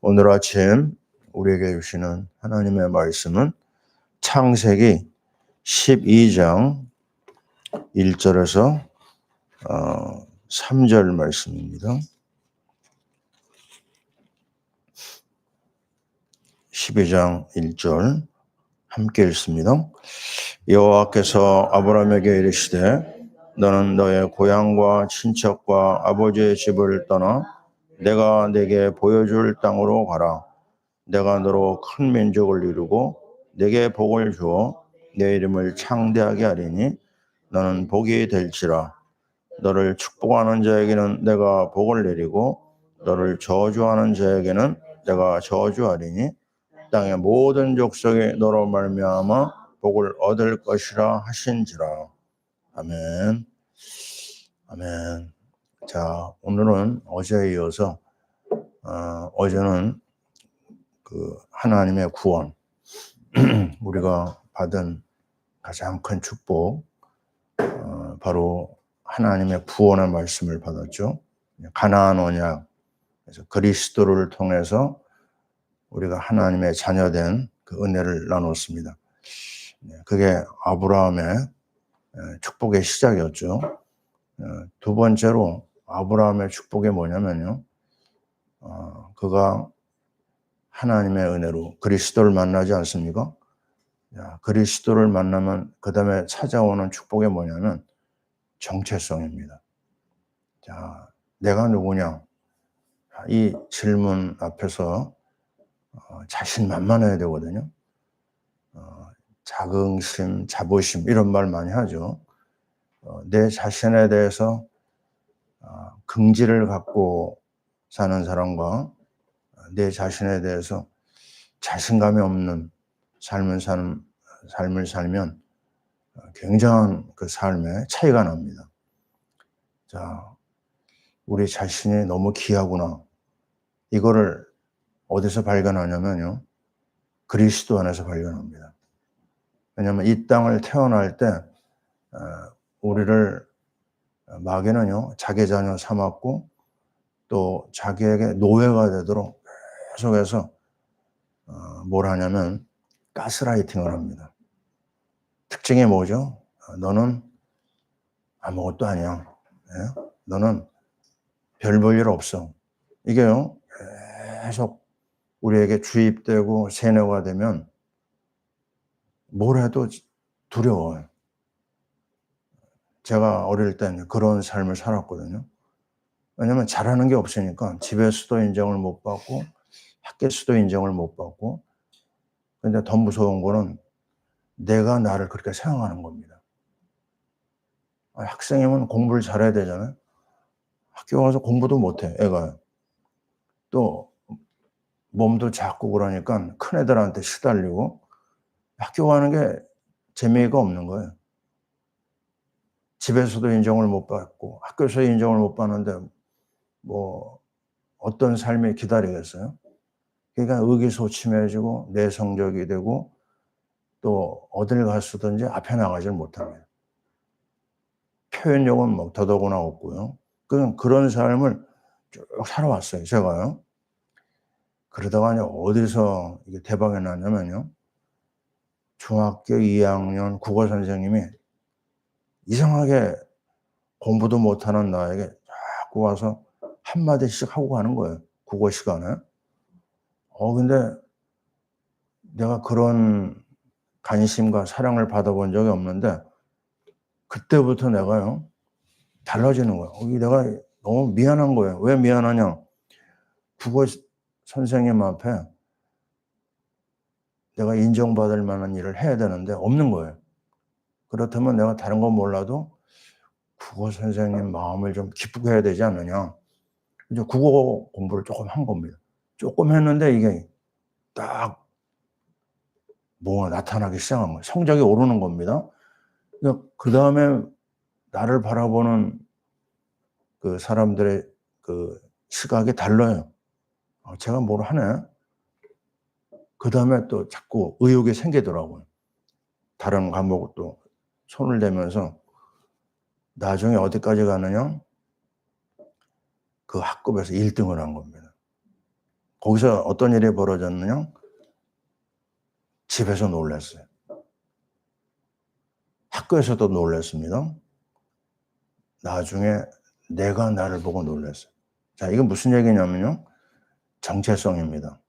오늘 아침 우리에게 주시는 하나님의 말씀은 창세기 12장 1절에서 3절 말씀입니다. 12장 1절 함께 읽습니다. 여호와께서 아브라함에게 이르시되 너는 너의 고향과 친척과 아버지의 집을 떠나 내가 네게 보여줄 땅으로 가라. 내가 너로 큰 민족을 이루고 네게 복을 주어 내 이름을 창대하게 하리니 너는 복이 될지라. 너를 축복하는 자에게는 내가 복을 내리고 너를 저주하는 자에게는 내가 저주하리니 땅의 모든 족속이 너로 말미암아 복을 얻을 것이라 하신지라. 아멘. 아멘. 자, 오늘은 어제에 이어서 어제는 그 하나님의 구원, 우리가 받은 가장 큰 축복, 바로 하나님의 구원의 말씀을 받았죠. 가나안 언약, 그래서 그리스도를 통해서 우리가 하나님의 자녀된 그 은혜를 나눴습니다. 그게 아브라함의 축복의 시작이었죠. 두 번째로 아브라함의 축복이 뭐냐면요, 그가 하나님의 은혜로 그리스도를 만나지 않습니까? 그리스도를 만나면 그 다음에 찾아오는 축복이 뭐냐면 정체성입니다. 자, 내가 누구냐? 이 질문 앞에서 자신만만해야 되거든요. 자긍심, 자부심 이런 말 많이 하죠. 내 자신에 대해서 긍지를 갖고 사는 사람과 내 자신에 대해서 자신감이 없는 삶을 살면 굉장한 그 삶에 차이가 납니다. 자, 우리 자신이 너무 귀하구나. 이거를 어디서 발견하냐면요, 그리스도 안에서 발견합니다. 왜냐하면 이 땅을 태어날 때 우리를 마귀는요, 자기 자녀 삼았고 또 자기에게 노예가 되도록 계속해서 뭘 하냐면 가스라이팅을 합니다. 특징이 뭐죠? 너는 아무것도 아니야. 너는 별 볼 일 없어. 이게요, 계속 우리에게 주입되고 세뇌가 되면 뭘 해도 두려워요. 제가 어릴 땐 그런 삶을 살았거든요. 왜냐면 잘하는 게 없으니까 집에서도 인정을 못 받고 학교에서도 인정을 못 받고, 근데 더 무서운 거는 내가 나를 그렇게 생각하는 겁니다. 학생이면 공부를 잘해야 되잖아요. 학교 가서 공부도 못해, 애가. 또 몸도 작고 그러니까 큰 애들한테 시달리고 학교 가는 게 재미가 없는 거예요. 집에서도 인정을 못 받고 학교에서 인정을 못 받는데 뭐 어떤 삶이 기다리겠어요? 그러니까 의기소침해지고 내성적이 되고 또 어딜 갔든지 앞에 나가질 못합니다. 표현력은 뭐 더더구나 없고요. 그런 삶을 쭉 살아왔어요, 제가요. 그러다가 이제 어디서 이게 대박이 났냐면요, 중학교 2학년 국어 선생님이 이상하게 공부도 못하는 나에게 자꾸 와서 한마디씩 하고 가는 거예요, 국어 시간에. 근데 내가 그런 관심과 사랑을 받아본 적이 없는데 그때부터 내가요, 달라지는 거예요. 내가 너무 미안한 거예요. 왜 미안하냐? 국어 선생님 앞에 내가 인정받을 만한 일을 해야 되는데 없는 거예요. 그렇다면 내가 다른 건 몰라도 국어 선생님 마음을 좀 기쁘게 해야 되지 않느냐. 이제 국어 공부를 조금 한 겁니다. 조금 했는데 이게 딱 뭐가 나타나기 시작한 거예요. 성적이 오르는 겁니다. 그다음에 나를 바라보는 그 사람들의 그 시각이 달라요. 제가 뭘 하네? 그다음에 또 자꾸 의욕이 생기더라고요. 다른 과목도 손을 대면서 나중에 어디까지 가느냐? 그 학급에서 1등을 한 겁니다. 거기서 어떤 일이 벌어졌느냐? 집에서 놀랐어요. 학교에서도 놀랐습니다. 나중에 내가 나를 보고 놀랐어요. 자, 이건 무슨 얘기냐면요. 정체성입니다.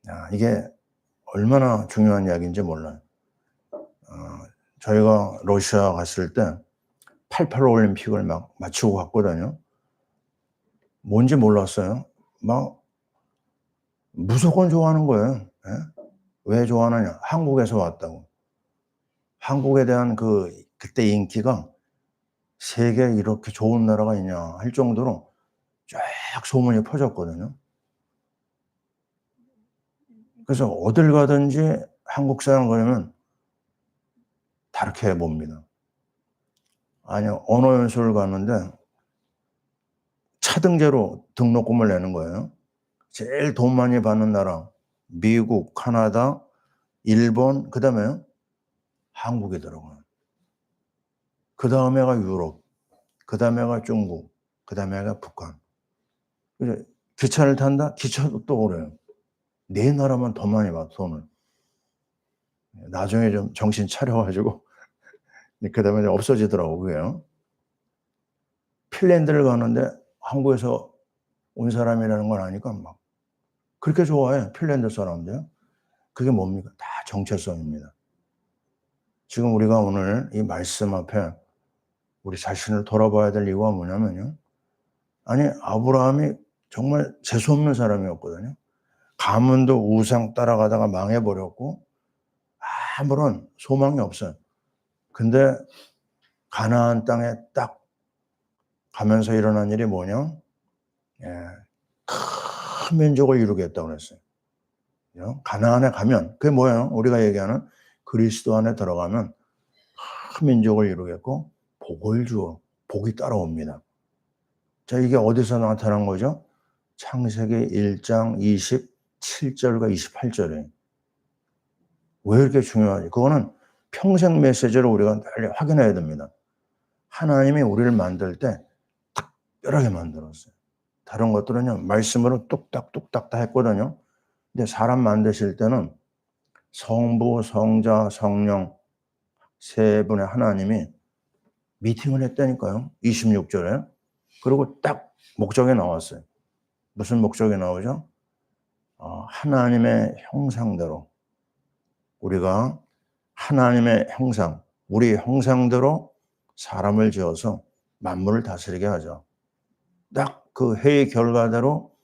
야, 이게 얼마나 중요한 이야기인지 몰라요. 저희가 러시아 갔을 때 88 올림픽을 막 마치고 갔거든요. 뭔지 몰랐어요. 막 무조건 좋아하는 거예요. 예? 왜 좋아하느냐? 한국에서 왔다고. 한국에 대한 그때 인기가 세계에 이렇게 좋은 나라가 있냐 할 정도로 쫙 소문이 퍼졌거든요. 그래서 어딜 가든지 한국 사람 그러면 다르게 봅니다. 아니요, 언어 연수를 가는데 차등제로 등록금을 내는 거예요. 제일 돈 많이 받는 나라 미국, 카나다, 일본, 그다음에 한국이더라고요. 그다음에가 유럽, 그다음에가 중국, 그다음에가 북한. 그래서 기차를 탄다? 기차도 또 그래요. 네 나라만 더 많이 받아 돈을. 나중에 좀 정신 차려 가지고 그다음에 없어지더라고요, 그게요. 핀란드를 가는데 한국에서 온 사람이라는 걸 아니까 막 그렇게 좋아해, 핀란드 사람들. 그게 뭡니까? 다 정체성입니다. 지금 우리가 오늘 이 말씀 앞에 우리 자신을 돌아봐야 될 이유가 뭐냐면요. 아니, 아브라함이 정말 재수 없는 사람이었거든요. 가문도 우상 따라가다가 망해버렸고 아무런 소망이 없어요. 근데 가나안 땅에 딱 가면서 일어난 일이 뭐냐? 예, 큰 민족을 이루겠다고 그랬어요. 가나안에 가면 그게 뭐예요? 우리가 얘기하는 그리스도 안에 들어가면 큰 민족을 이루겠고 복을 주어 복이 따라옵니다. 자, 이게 어디서 나타난 거죠? 창세기 1장 27절과 28절에. 왜 이렇게 중요하지? 그거는 평생 메시지를 우리가 빨리 확인해야 됩니다. 하나님이 우리를 만들 때 특별하게 만들었어요. 다른 것들은요, 말씀으로 뚝딱뚝딱 다 했거든요. 근데 사람 만드실 때는 성부, 성자, 성령 세 분의 하나님이 미팅을 했다니까요. 26절에. 그리고 딱 목적이 나왔어요. 무슨 목적이 나오죠? 하나님의 형상대로 우리가 하나님의 형상, 우리 형상대로 사람을 지어서 만물을 다스리게 하죠. 딱 그 회의 결과대로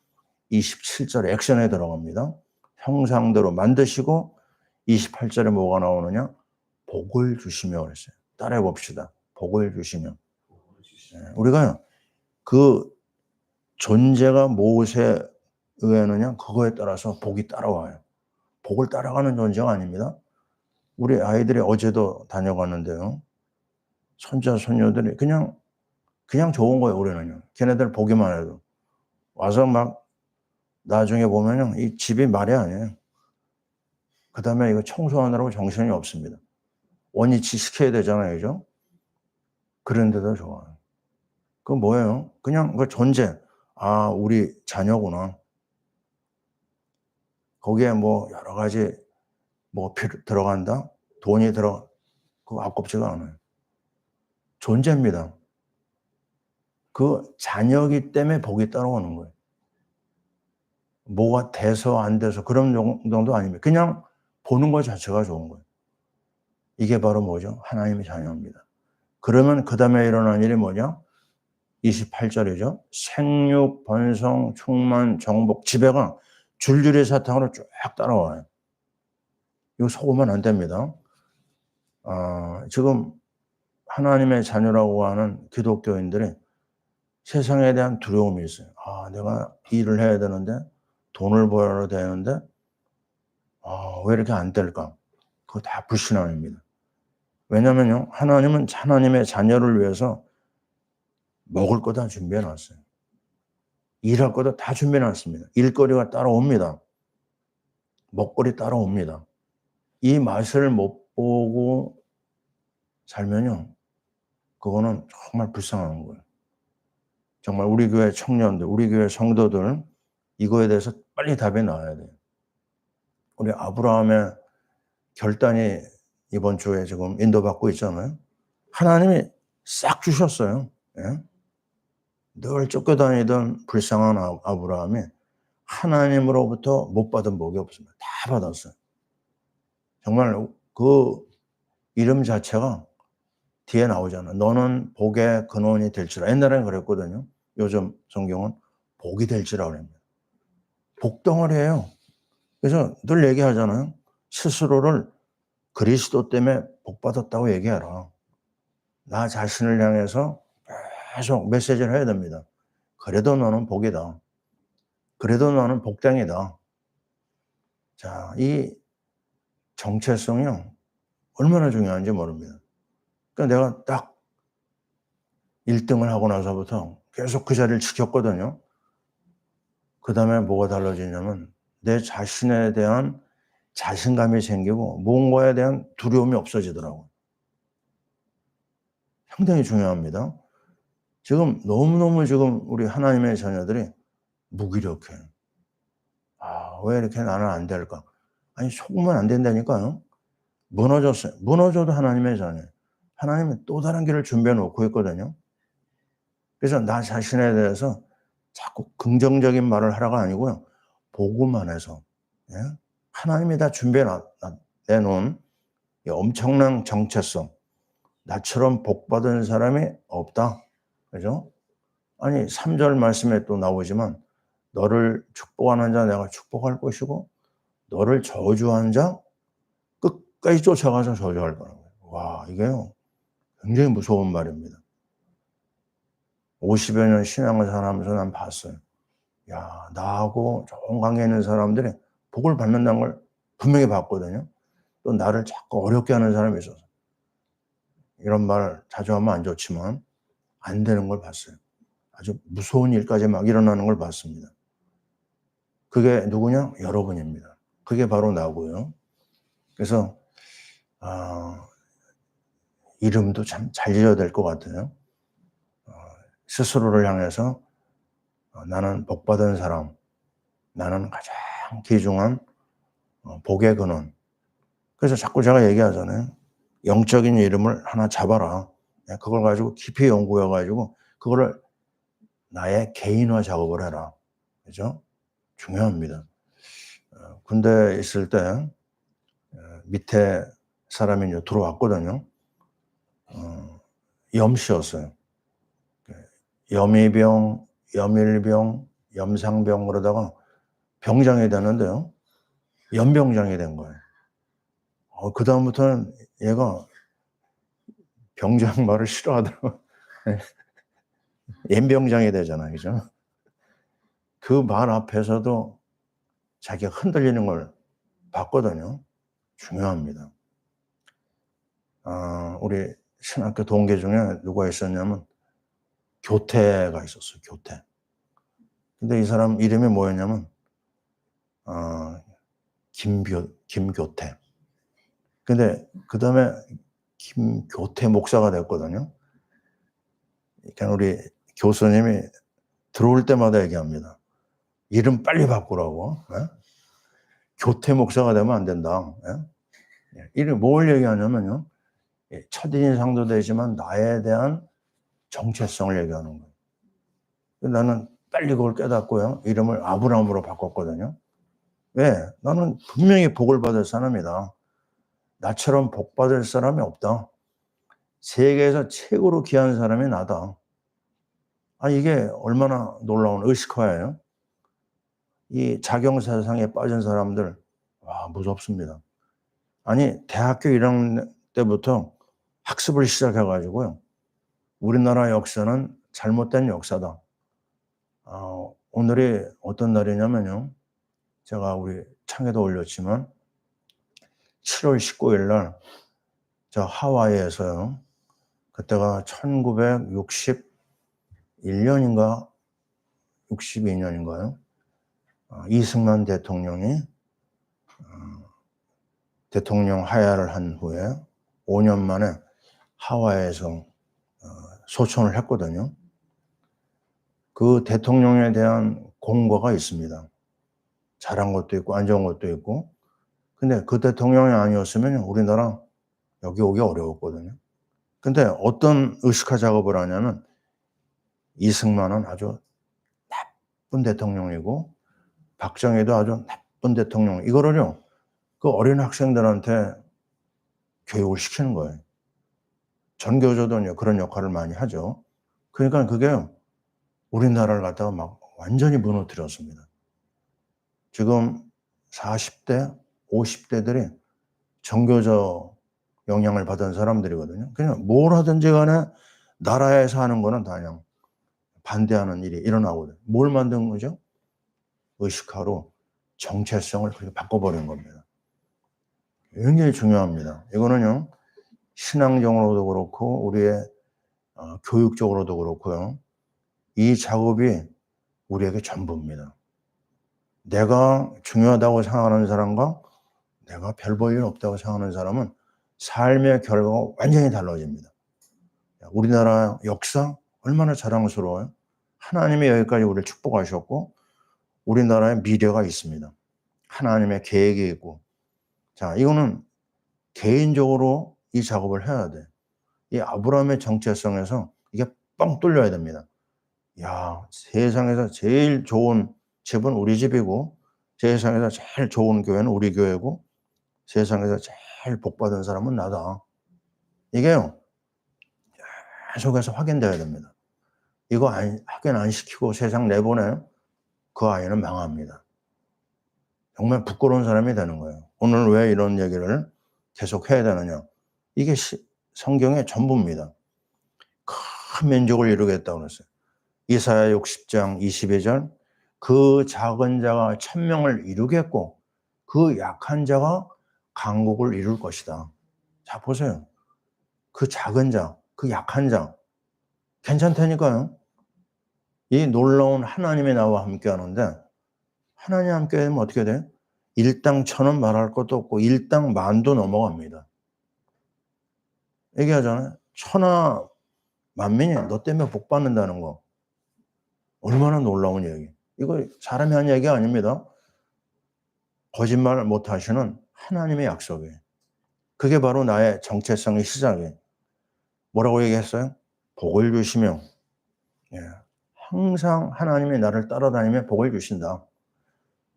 27절 액션에 들어갑니다. 형상대로 만드시고 28절에 뭐가 나오느냐? 복을 주시며 그랬어요. 따라해 봅시다. 복을 주시며. 우리가 그 존재가 무엇에 의하느냐? 그거에 따라서 복이 따라와요. 복을 따라가는 존재가 아닙니다. 우리 아이들이 어제도 다녀갔는데요. 손자, 손녀들이 그냥 좋은 거예요, 우리는요. 걔네들 보기만 해도. 와서 막 나중에 보면은 이 집이 말이 아니에요. 그 다음에 이거 청소하느라고 정신이 없습니다. 원위치 시켜야 되잖아요, 그죠? 그런데도 좋아요. 그건 뭐예요? 그냥 그 존재. 아, 우리 자녀구나. 거기에 뭐 여러 가지 뭐 들어간다? 돈이 그거 아깝지가 않아요. 존재입니다. 그 자녀이기 때문에 복이 따라오는 거예요. 뭐가 돼서 안 돼서 그런 정도 아닙니다. 그냥 보는 것 자체가 좋은 거예요. 이게 바로 뭐죠? 하나님의 자녀입니다. 그러면 그 다음에 일어난 일이 뭐냐? 28절이죠. 생육, 번성, 충만, 정복, 지배가 줄줄이 사탕으로 쭉 따라와요. 이거 속으면 안 됩니다. 지금 하나님의 자녀라고 하는 기독교인들이 세상에 대한 두려움이 있어요. 내가 일을 해야 되는데, 돈을 벌어야 되는데, 왜 이렇게 안 될까? 그거 다 불신앙입니다. 왜냐면요, 하나님은 하나님의 자녀를 위해서 먹을 거 다 준비해 놨어요. 일할 것도 다 준비해 놨습니다. 일거리가 따라옵니다. 먹거리 따라옵니다. 이 맛을 못 보고 살면요, 그거는 정말 불쌍한 거예요. 정말 우리 교회 청년들, 우리 교회 성도들 이거에 대해서 빨리 답이 나와야 돼요. 우리 아브라함의 결단이 이번 주에 지금 인도받고 있잖아요. 하나님이 싹 주셨어요. 예? 늘 쫓겨다니던 불쌍한 아브라함이 하나님으로부터 못 받은 복이 없습니다. 다 받았어요. 정말 그 이름 자체가 뒤에 나오잖아요. 너는 복의 근원이 될지라. 옛날에는 그랬거든요. 요즘 성경은 복이 될지라 그럽니다. 복덩어리예요. 그래서 늘 얘기하잖아요. 스스로를 그리스도 때문에 복 받았다고 얘기하라. 나 자신을 향해서 계속 메시지를 해야 됩니다. 그래도 너는 복이다. 그래도 너는 복당이다. 자, 이 정체성이요. 얼마나 중요한지 모릅니다. 그러니까 내가 딱 1등을 하고 나서부터 계속 그 자리를 지켰거든요. 그 다음에 뭐가 달라지냐면 내 자신에 대한 자신감이 생기고 무언가에 대한 두려움이 없어지더라고요. 상당히 중요합니다. 지금 너무너무 지금 우리 하나님의 자녀들이 무기력해요. 아, 왜 이렇게 나는 안 될까? 아니, 속으면 안 된다니까요. 무너졌어요. 무너져도 하나님의 자녀예요. 하나님은 또 다른 길을 준비해 놓고 있거든요. 그래서 나 자신에 대해서 자꾸 긍정적인 말을 하라가 아니고요. 복음만 해서, 예? 하나님이 다 준비해 내놓은 이 엄청난 정체성. 나처럼 복받은 사람이 없다. 그죠? 아니, 3절 말씀에 또 나오지만 너를 축복하는 자 내가 축복할 것이고 너를 저주한 자 끝까지 쫓아가서 저주할 거라고요. 와, 이게요. 굉장히 무서운 말입니다. 50여 년 신앙을 살아가면서 난 봤어요. 야, 나하고 좋은 관계 있는 사람들이 복을 받는다는 걸 분명히 봤거든요. 또 나를 자꾸 어렵게 하는 사람이 있어서. 이런 말 자주 하면 안 좋지만 안 되는 걸 봤어요. 아주 무서운 일까지 막 일어나는 걸 봤습니다. 그게 누구냐? 여러분입니다. 그게 바로 나고요. 그래서 이름도 참 잘 지어야 될 것 같아요. 스스로를 향해서 나는 복받은 사람, 나는 가장 귀중한 복의 근원. 그래서 자꾸 제가 얘기하잖아요. 영적인 이름을 하나 잡아라. 그걸 가지고 깊이 연구해가지고 그거를 나의 개인화 작업을 해라. 그죠? 중요합니다. 군대에 있을 때 밑에 사람이 이제 들어왔거든요. 염씨였어요. 염이병, 염일병, 염상병 그러다가 병장이 되는데요. 연병장이 된 거예요. 그다음부터는 얘가 병장 말을 싫어하더라고요. 연병장이 되잖아요. 그죠? 그 말 앞에서도 자기가 흔들리는 걸 봤거든요. 중요합니다. 우리 신학교 동기 중에 누가 있었냐면 교태가 있었어요. 교태. 근데 이 사람 이름이 뭐였냐면 김교태. 근데 그 다음에 김교태 목사가 됐거든요. 그러니까 우리 교수님이 들어올 때마다 얘기합니다. 이름 빨리 바꾸라고. 예? 교태 목사가 되면 안 된다. 예? 이름 뭘 얘기하냐면요. 첫인상도 되지만 나에 대한 정체성을 얘기하는 거예요. 나는 빨리 그걸 깨닫고요. 이름을 아브라함으로 바꿨거든요. 왜? 나는 분명히 복을 받을 사람이다. 나처럼 복 받을 사람이 없다. 세계에서 최고로 귀한 사람이 나다. 이게 얼마나 놀라운 의식화예요. 이 자경사상에 빠진 사람들, 와, 무섭습니다. 아니, 대학교 1학년 때부터 학습을 시작해가지고요. 우리나라 역사는 잘못된 역사다. 오늘이 어떤 날이냐면요. 제가 우리 창에도 올렸지만 7월 19일 날 저 하와이에서요. 그때가 1961년인가 62년인가요? 이승만 대통령이 대통령 하야를 한 후에 5년 만에 하와이에서 소천을 했거든요. 그 대통령에 대한 공과가 있습니다. 잘한 것도 있고 안 좋은 것도 있고. 근데 그 대통령이 아니었으면 우리나라 여기 오기 어려웠거든요. 근데 어떤 의식화 작업을 하냐면 이승만은 아주 나쁜 대통령이고 박정희도 아주 나쁜 대통령, 이거를요 그 어린 학생들한테 교육을 시키는 거예요. 전교조도 그런 역할을 많이 하죠. 그러니까 그게 우리나라를 갖다가 막 완전히 무너뜨렸습니다. 지금 40대, 50대들이 전교조 영향을 받은 사람들이거든요. 그냥 뭘 하든지 간에 나라에서 하는 거는 다 그냥 반대하는 일이 일어나거든요. 뭘 만든 거죠? 의식화로 정체성을 그렇게 바꿔버린 겁니다. 굉장히 중요합니다. 이거는요, 신앙적으로도 그렇고, 우리의 교육적으로도 그렇고요. 이 작업이 우리에게 전부입니다. 내가 중요하다고 생각하는 사람과 내가 별 볼 일 없다고 생각하는 사람은 삶의 결과가 완전히 달라집니다. 우리나라 역사 얼마나 자랑스러워요. 하나님이 여기까지 우리를 축복하셨고 우리나라의 미래가 있습니다. 하나님의 계획이 있고. 자, 이거는 개인적으로 이 작업을 해야 돼. 이 아브라함의 정체성에서 이게 뻥 뚫려야 됩니다. 야, 세상에서 제일 좋은 집은 우리 집이고 세상에서 제일 좋은 교회는 우리 교회고 세상에서 제일 복받은 사람은 나다. 이게요, 계속해서 확인돼야 됩니다. 이거 확인 안 시키고 세상 내보내요? 그 아이는 망합니다. 정말 부끄러운 사람이 되는 거예요. 오늘 왜 이런 얘기를 계속 해야 되느냐. 이게 성경의 전부입니다. 큰 민족을 이루겠다고 그랬어요. 이사야 60장 22절, 그 작은 자가 천명을 이루겠고 그 약한 자가 강국을 이룰 것이다. 자, 보세요. 그 작은 자, 그 약한 자 괜찮다니까요. 이 놀라운 하나님이 나와 함께 하는데 하나님 함께 하면 어떻게 돼요? 일당 천은 말할 것도 없고 일당 만도 넘어갑니다. 얘기하잖아요. 천하 만민이 너 때문에 복 받는다는 거. 얼마나 놀라운 얘기. 이거 사람이 한 얘기 아닙니다. 거짓말 못 하시는 하나님의 약속이에요. 그게 바로 나의 정체성의 시작이에요. 뭐라고 얘기했어요? 복을 주시며, 예, 항상 하나님이 나를 따라다니며 복을 주신다.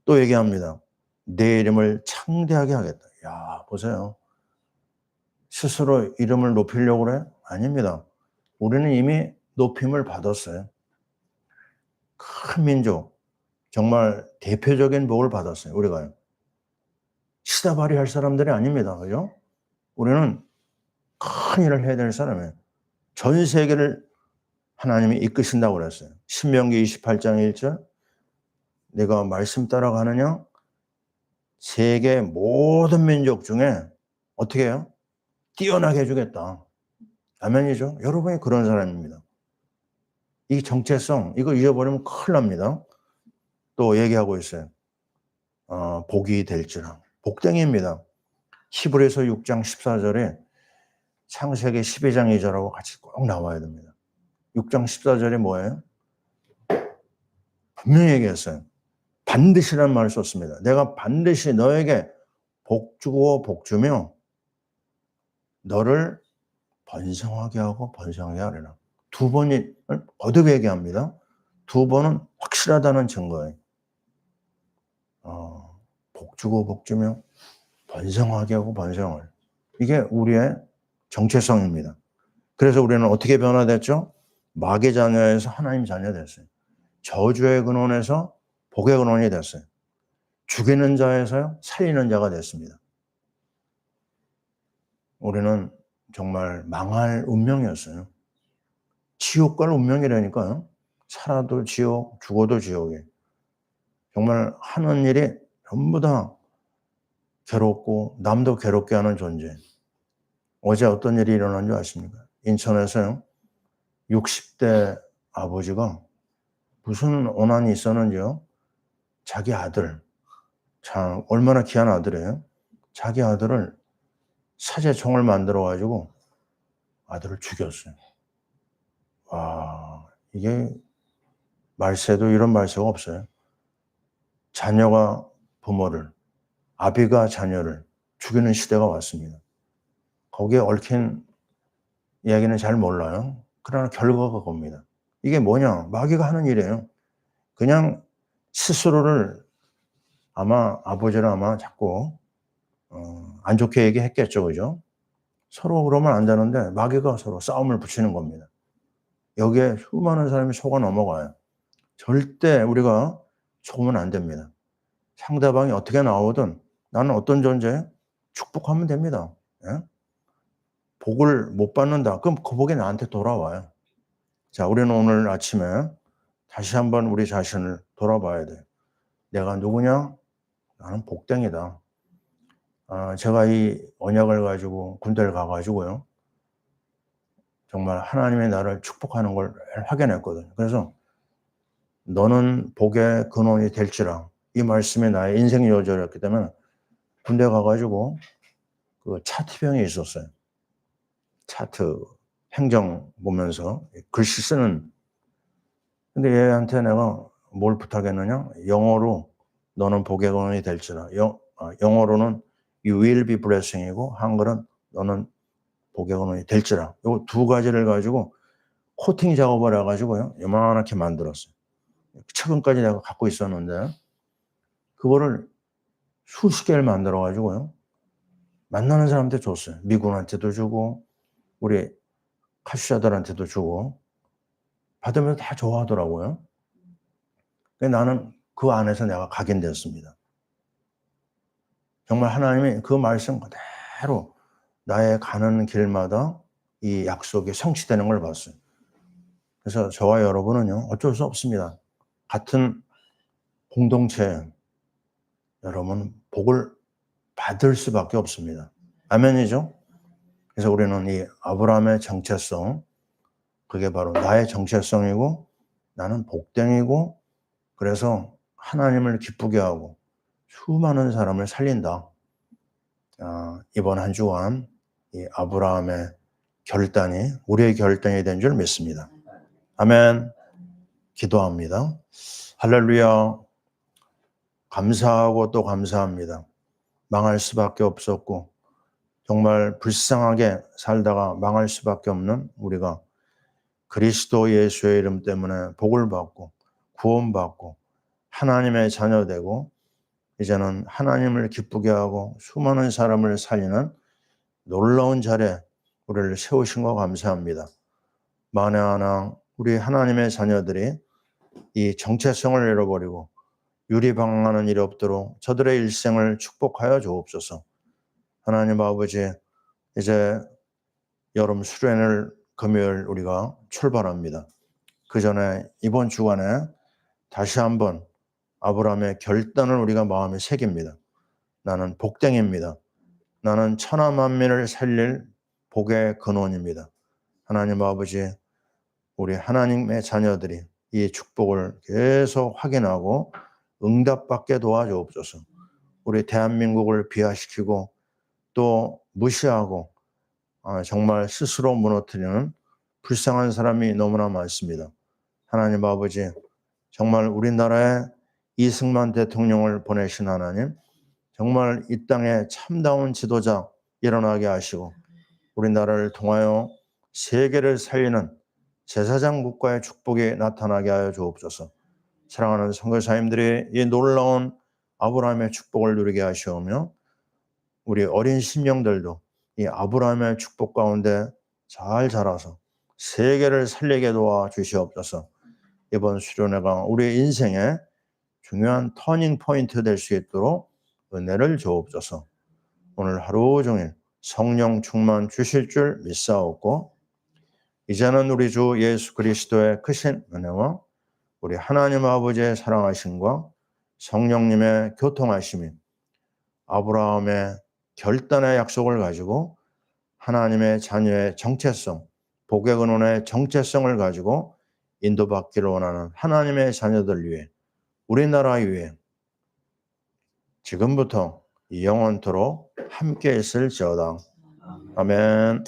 또 얘기합니다. 내 이름을 창대하게 하겠다. 야, 보세요. 스스로 이름을 높이려고 그래? 아닙니다. 우리는 이미 높임을 받았어요. 큰 민족, 정말 대표적인 복을 받았어요. 우리가요. 시다발이 할 사람들이 아닙니다. 그죠? 우리는 큰 일을 해야 될 사람이에요. 전 세계를 하나님이 이끄신다고 그랬어요. 신명기 28장 1절, 내가 말씀 따라가느냐? 세계 모든 민족 중에 어떻게 해요? 뛰어나게 해주겠다. 아멘이죠? 여러분이 그런 사람입니다. 이 정체성, 이거 잊어버리면 큰일 납니다. 또 얘기하고 있어요. 복이 될지라. 복댕이입니다. 히브리서 6장 14절에 창세기 12장 2절하고 같이 꼭 나와야 됩니다. 6장 14절에 뭐예요? 분명히 얘기했어요. 반드시란 말을 썼습니다. 내가 반드시 너에게 복 주고 복 주며 너를 번성하게 하고 번성하게 하리라. 두 번이 거듭 얘기합니다. 두 번은 확실하다는 증거예요. 복 주고 복 주며 번성하게 하고 번성을. 이게 우리의 정체성입니다. 그래서 우리는 어떻게 변화됐죠? 마귀 자녀에서 하나님 자녀 됐어요. 저주의 근원에서 복의 근원이 됐어요. 죽이는 자에서요, 살리는 자가 됐습니다. 우리는 정말 망할 운명이었어요. 지옥 갈 운명이라니까요. 살아도 지옥, 죽어도 지옥이에요. 정말 하는 일이 전부 다 괴롭고 남도 괴롭게 하는 존재. 어제 어떤 일이 일어난 줄 아십니까? 인천에서요, 60대 아버지가 무슨 원한이 있었는지요. 자기 아들, 참 얼마나 귀한 아들이에요. 자기 아들을 사제총을 만들어 가지고 아들을 죽였어요. 와, 이게 말세도 이런 말세가 없어요. 자녀가 부모를, 아비가 자녀를 죽이는 시대가 왔습니다. 거기에 얽힌 이야기는 잘 몰라요. 그러나 결과가 겁니다. 이게 뭐냐? 마귀가 하는 일이에요. 그냥 스스로를 아마 아버지를 아마 자꾸 안 좋게 얘기했겠죠, 그죠? 서로 그러면 안 되는데 마귀가 서로 싸움을 붙이는 겁니다. 여기에 수많은 사람이 속아 넘어가요. 절대 우리가 속으면 안 됩니다. 상대방이 어떻게 나오든 나는 어떤 존재 축복하면 됩니다. 예? 복을 못 받는다. 그럼 그 복이 나한테 돌아와요. 자, 우리는 오늘 아침에 다시 한번 우리 자신을 돌아봐야 돼요. 내가 누구냐? 나는 복댕이다. 제가 이 언약을 가지고 군대를 가가지고요. 정말 하나님이 나를 축복하는 걸 확인했거든요. 그래서 너는 복의 근원이 될지라. 이 말씀이 나의 인생 요절이었기 때문에 군대 가가지고 그 차트병이 있었어요. 차트 행정 보면서 글씨 쓰는. 근데 얘한테 내가 뭘 부탁했느냐? 영어로 너는 복의 근원이 될지라. 영어로는 you will be blessing이고 한글은 너는 복의 근원이 될지라. 요 두 가지를 가지고 코팅 작업을 해가지고요. 요만하게 만들었어요. 최근까지 내가 갖고 있었는데 그거를 수십 개를 만들어가지고요. 만나는 사람한테 줬어요. 미군한테도 주고 우리 카시자들한테도 주고 받으면 다 좋아하더라고요. 나는 그 안에서 내가 각인됐습니다. 정말 하나님이 그 말씀 그대로 나의 가는 길마다 이 약속이 성취되는 걸 봤어요. 그래서 저와 여러분은요, 어쩔 수 없습니다. 같은 공동체, 여러분, 복을 받을 수밖에 없습니다. 아멘이죠? 그래서 우리는 이 아브라함의 정체성, 그게 바로 나의 정체성이고, 나는 복댕이고, 그래서 하나님을 기쁘게 하고, 수많은 사람을 살린다. 이번 한 주간 이 아브라함의 결단이 우리의 결단이 된 줄 믿습니다. 아멘. 기도합니다. 할렐루야. 감사하고 또 감사합니다. 망할 수밖에 없었고 정말 불쌍하게 살다가 망할 수밖에 없는 우리가 그리스도 예수의 이름 때문에 복을 받고 구원받고 하나님의 자녀 되고 이제는 하나님을 기쁘게 하고 수많은 사람을 살리는 놀라운 자리에 우리를 세우신 거 감사합니다. 만에 하나 우리 하나님의 자녀들이 이 정체성을 잃어버리고 유리방황하는 일이 없도록 저들의 일생을 축복하여 주옵소서. 하나님 아버지, 이제 여름 수련을 금요일 우리가 출발합니다. 그 전에 이번 주간에 다시 한번 아브라함의 결단을 우리가 마음에 새깁니다. 나는 복댕입니다. 나는 천하 만민을 살릴 복의 근원입니다. 하나님 아버지, 우리 하나님의 자녀들이 이 축복을 계속 확인하고 응답받게 도와주옵소서. 우리 대한민국을 비하시키고 또 무시하고 정말 스스로 무너뜨리는 불쌍한 사람이 너무나 많습니다. 하나님 아버지, 정말 우리나라에 이승만 대통령을 보내신 하나님, 정말 이 땅에 참다운 지도자 일어나게 하시고 우리나라를 통하여 세계를 살리는 제사장 국가의 축복이 나타나게 하여 주옵소서. 사랑하는 선교사님들이 이 놀라운 아브라함의 축복을 누리게 하시오며 우리 어린 심령들도 이 아브라함의 축복 가운데 잘 자라서 세계를 살리게 도와 주시옵소서. 이번 수련회가 우리 인생의 중요한 터닝 포인트 될 수 있도록 은혜를 주옵소서. 오늘 하루 종일 성령 충만 주실 줄 믿사옵고 이제는 우리 주 예수 그리스도의 크신 은혜와 우리 하나님 아버지의 사랑하심과 성령님의 교통하심이 아브라함의 결단의 약속을 가지고 하나님의 자녀의 정체성, 복의 근원의 정체성을 가지고 인도받기를 원하는 하나님의 자녀들 위해 우리나라 위해 지금부터 영원토록 함께 있을지어다. 아멘.